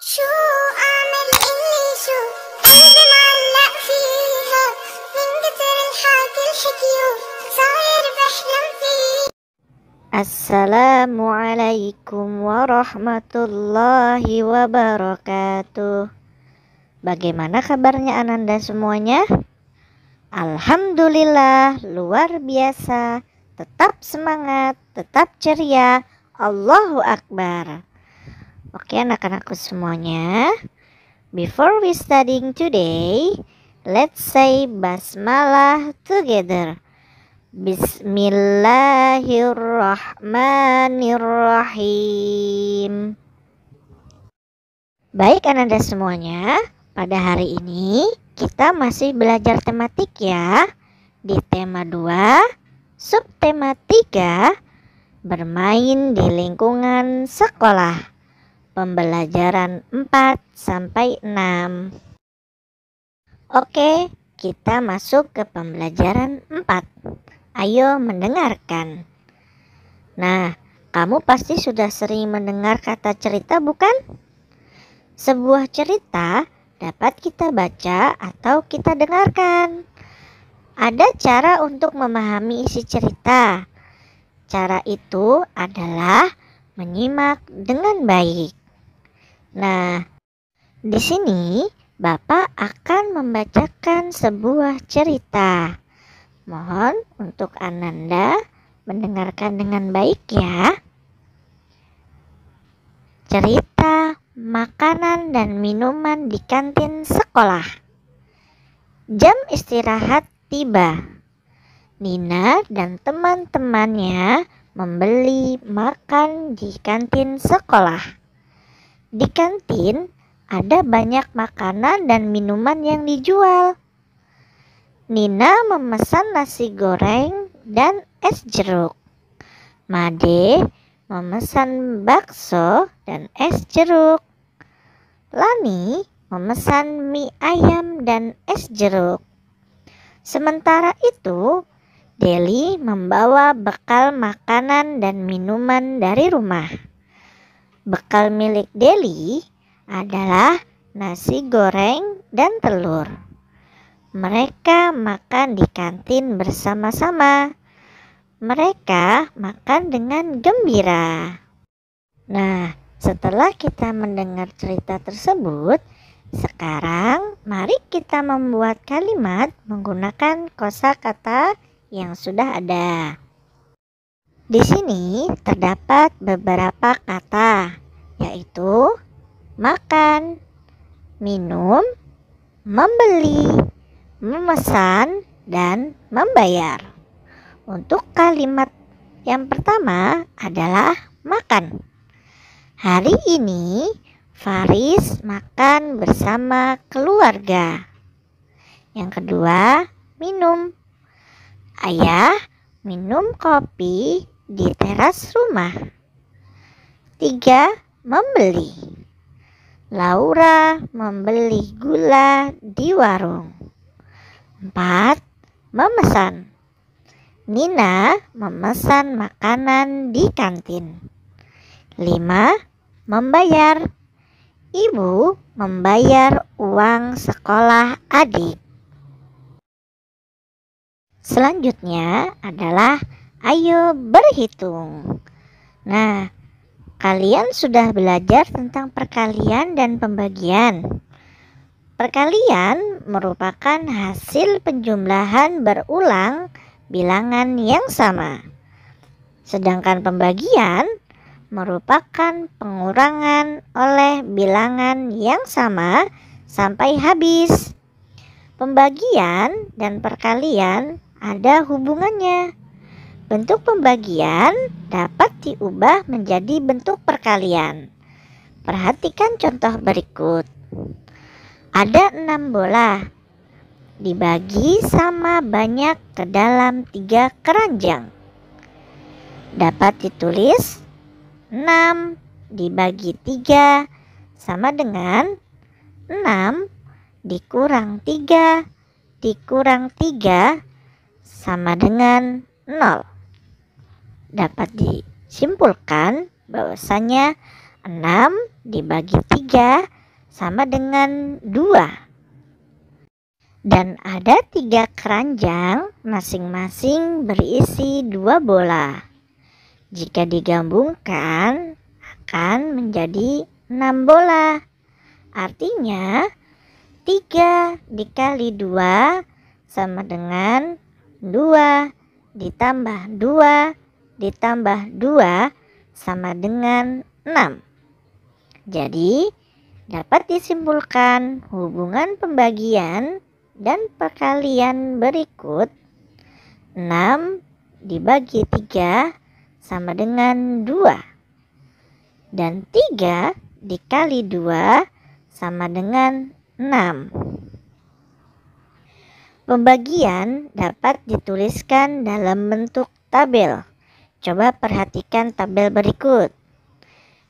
شو أعمل اللي شو قلبي معلق فيها من كتر الحكي الحكيو صاير بحلم فيه. Assalamualaikum warahmatullahi wabarakatuh. Bagaimana kabarnya Ananda semuanya? Alhamdulillah, luar biasa. Tetap semangat, tetap ceria. Allahu Akbar. Oke anak-anakku semuanya, before we studying today, let's say basmalah together. Bismillahirrahmanirrahim. Baik Ananda semuanya, pada hari ini kita masih belajar tematik ya. Di tema 2, subtema 3, bermain di lingkungan sekolah. Pembelajaran 4-6. Oke, kita masuk ke pembelajaran 4. Ayo mendengarkan. Nah, kamu pasti sudah sering mendengar kata cerita bukan? Sebuah cerita dapat kita baca atau kita dengarkan. Ada cara untuk memahami isi cerita. Cara itu adalah menyimak dengan baik. Nah, di sini Bapak akan membacakan sebuah cerita. Mohon untuk Ananda mendengarkan dengan baik ya. Cerita makanan dan minuman di kantin sekolah. Jam istirahat tiba. Nina dan teman-temannya membeli makan di kantin sekolah. Di kantin ada banyak makanan dan minuman yang dijual. Nina memesan nasi goreng dan es jeruk. Made memesan bakso dan es jeruk. Lani memesan mie ayam dan es jeruk. Sementara itu, Deli membawa bekal makanan dan minuman dari rumah. Bekal milik Deli adalah nasi goreng dan telur. Mereka makan di kantin bersama-sama. Mereka makan dengan gembira. Nah, setelah kita mendengar cerita tersebut, sekarang mari kita membuat kalimat menggunakan kosakata yang sudah ada. Di sini terdapat beberapa kata, yaitu makan, minum, membeli, memesan, dan membayar. Untuk kalimat yang pertama adalah makan. Hari ini Faris makan bersama keluarga. Yang kedua, minum. Ayah minum kopi di teras rumah. 3. Membeli. Laura membeli gula di warung. 4. Memesan. Nina memesan makanan di kantin. 5. Membayar. Ibu membayar uang sekolah adik. Selanjutnya adalah ayo berhitung. Nah, kalian sudah belajar tentang perkalian dan pembagian. Perkalian merupakan hasil penjumlahan berulang bilangan yang sama. Sedangkan pembagian merupakan pengurangan oleh bilangan yang sama sampai habis. Pembagian dan perkalian ada hubungannya. Bentuk pembagian dapat diubah menjadi bentuk perkalian. Perhatikan contoh berikut. Ada 6 bola. Dibagi sama banyak ke dalam 3 keranjang. Dapat ditulis 6 dibagi 3 sama dengan 6 dikurang 3 dikurang 3 sama dengan 0. Dapat disimpulkan bahwasanya 6 dibagi 3 sama dengan 2. Dan ada 3 keranjang masing-masing berisi 2 bola. Jika digabungkan akan menjadi 6 bola. Artinya 3 dikali 2 sama dengan 2 ditambah 2 ditambah 2 sama dengan 6. Jadi dapat disimpulkan hubungan pembagian dan perkalian berikut. 6 dibagi 3 sama dengan 2. Dan 3 dikali 2 sama dengan 6. Pembagian dapat dituliskan dalam bentuk tabel. Coba perhatikan tabel berikut.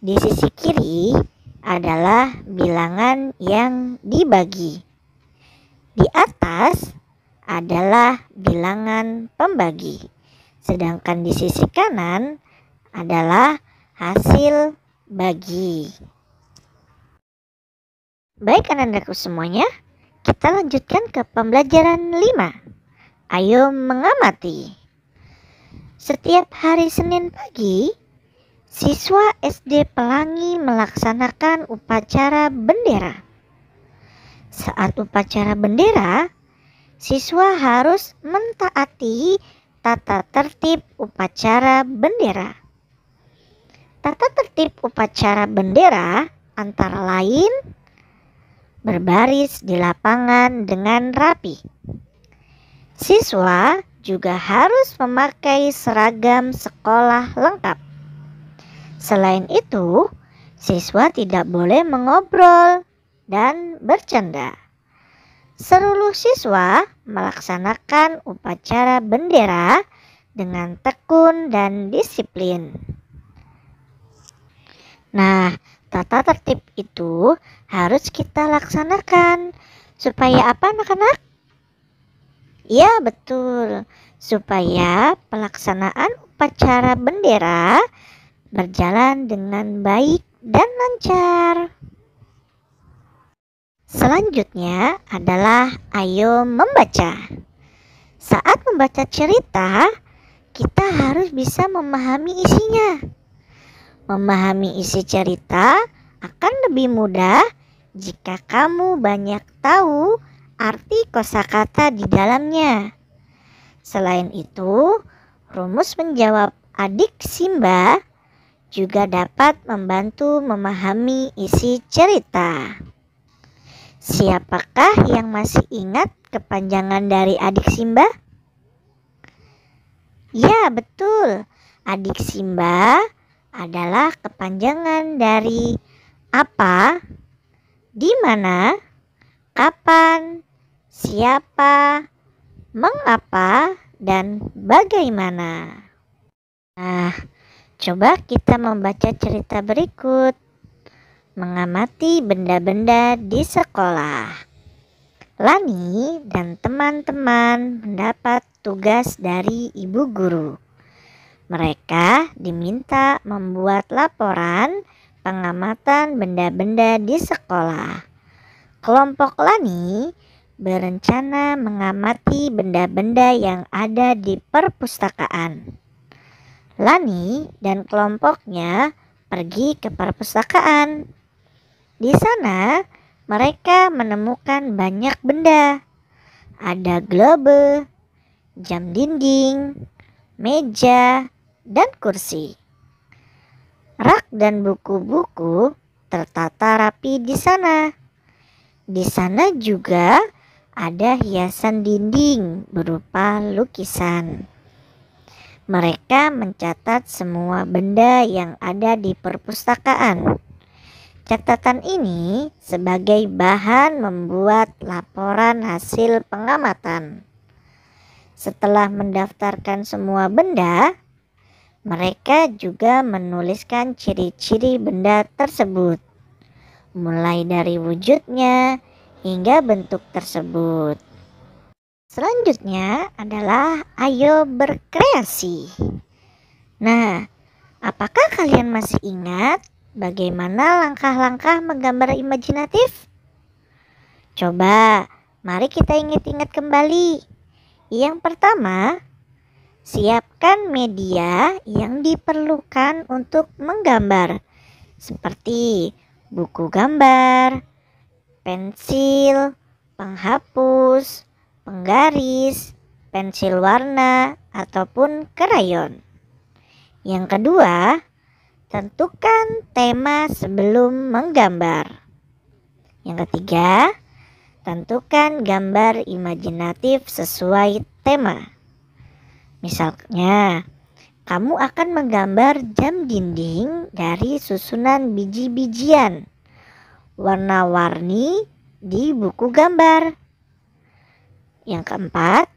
Di sisi kiri adalah bilangan yang dibagi. Di atas adalah bilangan pembagi. Sedangkan di sisi kanan adalah hasil bagi. Baik anak-anakku semuanya, kita lanjutkan ke pembelajaran 5. Ayo mengamati. Setiap hari Senin pagi, siswa SD Pelangi melaksanakan upacara bendera. Saat upacara bendera, siswa harus mentaati tata tertib upacara bendera. Tata tertib upacara bendera antara lain berbaris di lapangan dengan rapi. Siswa juga harus memakai seragam sekolah lengkap. Selain itu, siswa tidak boleh mengobrol dan bercanda. Seluruh siswa melaksanakan upacara bendera dengan tekun dan disiplin. Nah, tata tertib itu harus kita laksanakan. Supaya apa anak-anak? Ya betul, supaya pelaksanaan upacara bendera berjalan dengan baik dan lancar. Selanjutnya adalah ayo membaca. Saat membaca cerita, kita harus bisa memahami isinya. Memahami isi cerita akan lebih mudah jika kamu banyak tahu arti kosakata di dalamnya. Selain itu, rumus menjawab adik Simba juga dapat membantu memahami isi cerita. Siapakah yang masih ingat kepanjangan dari adik Simba? Ya, betul. Adik Simba adalah kepanjangan dari apa, di mana, kapan, siapa, mengapa, dan bagaimana. Nah, coba kita membaca cerita berikut. Mengamati benda-benda di sekolah. Lani dan teman-teman mendapat tugas dari ibu guru. Mereka diminta membuat laporan pengamatan benda-benda di sekolah. Kelompok Lani berencana mengamati benda-benda yang ada di perpustakaan. Lani dan kelompoknya pergi ke perpustakaan. Di sana mereka menemukan banyak benda. Ada globe, jam dinding, meja, dan kursi. Rak dan buku-buku tertata rapi di sana. Di sana juga ada hiasan dinding berupa lukisan. Mereka mencatat semua benda yang ada di perpustakaan. Catatan ini sebagai bahan membuat laporan hasil pengamatan. Setelah mendaftarkan semua benda, mereka juga menuliskan ciri-ciri benda tersebut, mulai dari wujudnya hingga bentuk tersebut. Selanjutnya adalah ayo berkreasi. Nah, apakah kalian masih ingat bagaimana langkah-langkah menggambar imajinatif? Coba, mari kita ingat-ingat kembali. Yang pertama, siapkan media yang diperlukan untuk menggambar, seperti buku gambar, pensil, penghapus, penggaris, pensil warna, ataupun krayon. Yang kedua, tentukan tema sebelum menggambar. Yang ketiga, tentukan gambar imajinatif sesuai tema. Misalnya, kamu akan menggambar jam dinding dari susunan biji-bijian warna-warni di buku gambar. Yang keempat,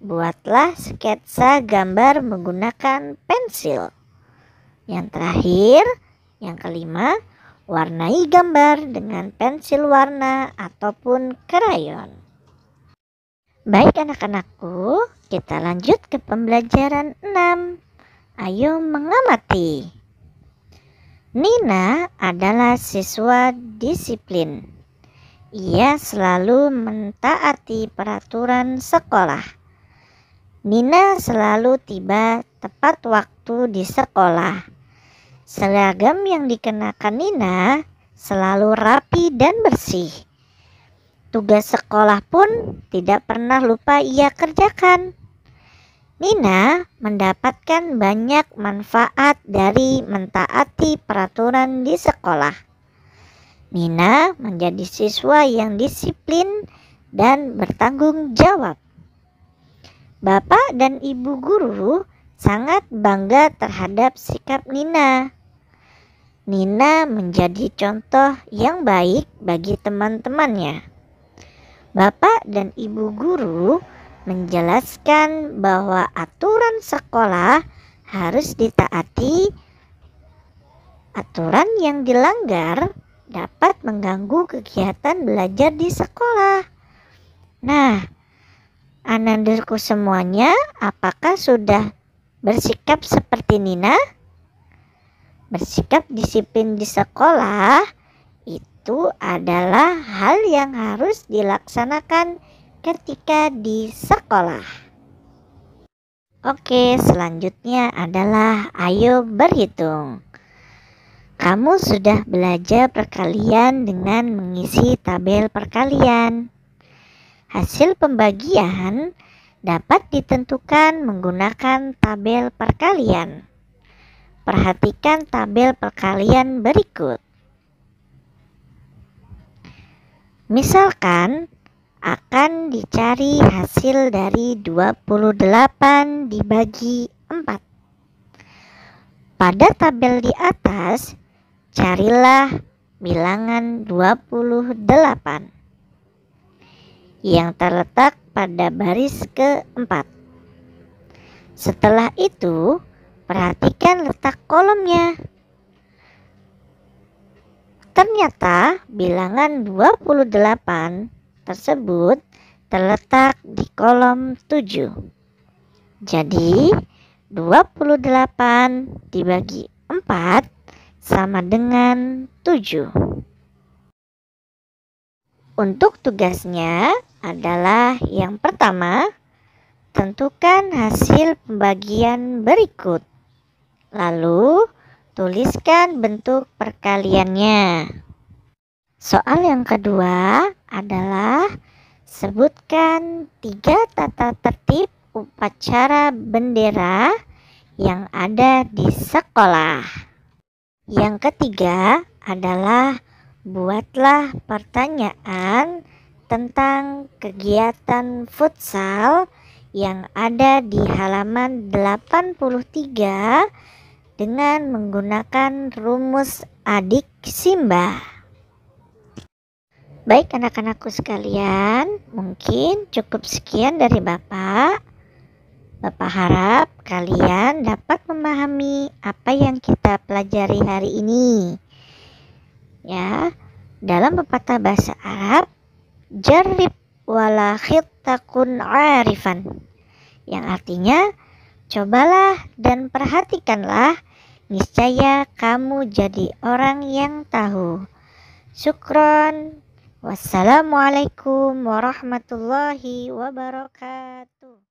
buatlah sketsa gambar menggunakan pensil. Yang terakhir, yang kelima, warnai gambar dengan pensil warna ataupun krayon. Baik anak-anakku, kita lanjut ke pembelajaran 6. Ayo mengamati. Nina adalah siswa disiplin. Ia selalu mentaati peraturan sekolah. Nina selalu tiba tepat waktu di sekolah. Seragam yang dikenakan Nina selalu rapi dan bersih. Tugas sekolah pun tidak pernah lupa ia kerjakan. Nina mendapatkan banyak manfaat dari mentaati peraturan di sekolah. Nina menjadi siswa yang disiplin dan bertanggung jawab. Bapak dan ibu guru sangat bangga terhadap sikap Nina. Nina menjadi contoh yang baik bagi teman-temannya. Bapak dan ibu guru menjelaskan bahwa aturan sekolah harus ditaati. Aturan yang dilanggar dapat mengganggu kegiatan belajar di sekolah. Nah, anak-anakku semuanya, apakah sudah bersikap seperti Nina? Bersikap disiplin di sekolah itu adalah hal yang harus dilaksanakan ketika di sekolah. Oke, selanjutnya adalah ayo berhitung. Kamu sudah belajar perkalian dengan mengisi tabel perkalian. Hasil pembagian dapat ditentukan menggunakan tabel perkalian. Perhatikan tabel perkalian berikut. Misalkan akan dicari hasil dari 28 dibagi 4. Pada tabel di atas, carilah bilangan 28 yang terletak pada baris keempat. Setelah itu, perhatikan letak kolomnya. Ternyata bilangan 28 tersebut terletak di kolom 7. Jadi 28 dibagi 4 sama dengan 7. Untuk tugasnya adalah yang pertama, tentukan hasil pembagian berikut. Lalu, tuliskan bentuk perkaliannya. Soal yang kedua adalah sebutkan 3 tata tertib upacara bendera yang ada di sekolah. Yang ketiga adalah buatlah pertanyaan tentang kegiatan futsal yang ada di halaman 83 dengan menggunakan rumus adik Simba. Baik anak-anakku sekalian, mungkin cukup sekian dari Bapak. Bapak harap kalian dapat memahami apa yang kita pelajari hari ini. Ya, dalam pepatah bahasa Arab, jarib wala takun arifan, yang artinya cobalah dan perhatikanlah, niscaya kamu jadi orang yang tahu. Syukron. Wassalamualaikum warahmatullahi wabarakatuh.